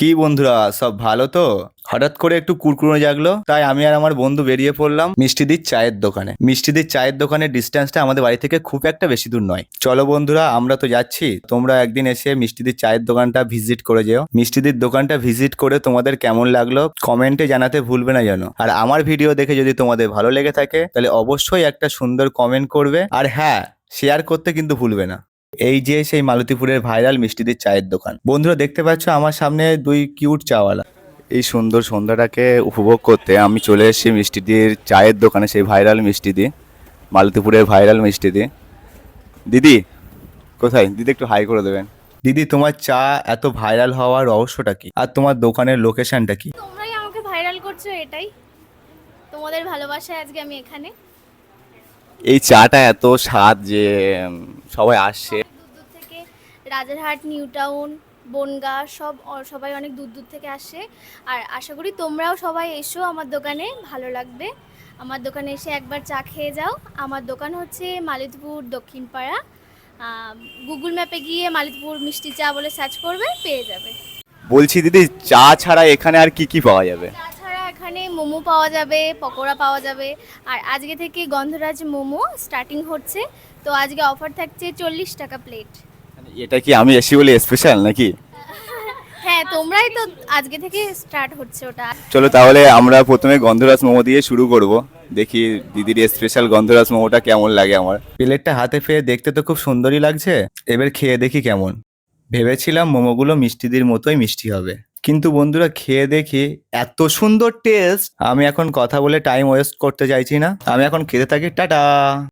কি বন্ধুরা, সব ভালো তো? হঠাৎ করে একটু কুড়কুড়ো জাগলো, তাই আমি আর আমার বন্ধু বেরিয়ে পড়লাম মিষ্টিদির চায়ের দোকানে। মিষ্টিদির চায়ের দোকানের ডিস্টেন্সটা আমাদের বাড়ি থেকে খুব একটা বেশি দূর নয়। চলো বন্ধুরা, আমরা তো যাচ্ছি, তোমরা একদিন এসে মিষ্টিদির চায়ের দোকানটা ভিজিট করে যেও। মিষ্টিদির দোকানটা ভিজিট করে তোমাদের কেমন লাগলো কমেন্টে জানাতে ভুলবে না যেন। আর আমার ভিডিও দেখে যদি তোমাদের ভালো লেগে থাকে তাহলে অবশ্যই একটা সুন্দর কমেন্ট করবে, আর হ্যাঁ, শেয়ার করতে কিন্তু ভুলবে না। এই যে সেই মালতীপুরের ভাইরাল মিষ্টিদির চায়ের দোকান। বন্ধুরা দেখতে পাচ্ছ আমার সামনে দুই কিউট চাওয়ালা। এই সুন্দর সন্ধ্যাটাকে উপভোগ করতে আমি চলে এসেছি মিষ্টিদির চায়ের দোকানে, সেই ভাইরাল মিষ্টিদি, মালতীপুরের ভাইরাল মিষ্টিদি। দিদি কোথায়? দিদি একটু হাই করে দেবেন। দিদি, তোমার চা এত ভাইরাল হওয়ার রহস্যটা কি, আর তোমার দোকানের লোকেশনটা কি? তোমরাই আমাকে ভাইরাল করছো, এটাই তোমাদের ভালোবাসায় আজকে আমি এখানে। এই চাটা এত স্বাদ যে সবাই আসছে। অনেক দূর দূর থেকে, রাজারহাট, নিউ টাউন, বনগাঁ, সবাই অনেক দূর দূর থেকে আসে। আর আশা করি তোমরাও সবাই এসো আমার দোকানে, ভালো লাগবে। আমার দোকানে এসে একবার চা খেয়ে যাও। আমার দোকান হচ্ছে মালতীপুর দক্ষিণপাড়া। গুগল ম্যাপে গিয়ে মালতীপুর মিষ্টি চা বলে সার্চ করবে, পেয়ে যাবে। বলছি দিদি, চা ছাড়া এখানে আর কি কি পাওয়া যাবে? তাছাড়া এখানে মোমো পাওয়া যাবে, পকোড়া পাওয়া যাবে। আর আজকে থেকে গন্ধরাজ মোমো স্টার্টিং হচ্ছে, তো আজকে অফার থাকছে 40 টাকা প্লেট। এটা কি আমি এসি বলে স্পেশাল নাকি? হ্যাঁ, তোমরাই তো, আজকে থেকে স্টার্ট হচ্ছে ওটা। চলো তাহলে আমরা প্রথমে গন্ধরাজ মোমো দিয়ে শুরু করব। দেখি দিদির স্পেশাল গন্ধরাজ মোমোটা কেমন লাগে আমার। প্লেটটা হাতে পেয়ে দেখতে তো খুব সুন্দরই লাগছে, এবার খেয়ে দেখি কেমন। ভেবেছিলাম মোমোগুলো মিষ্টিদের মতোই মিষ্টি হবে, কিন্তু বন্ধুরা খেয়ে দেখি এত সুন্দর টেস্ট। আমি এখন কথা বলে টাইম ওয়েস্ট করতে চাইছি না, আমি এখন খেতে থাকি। টাটা।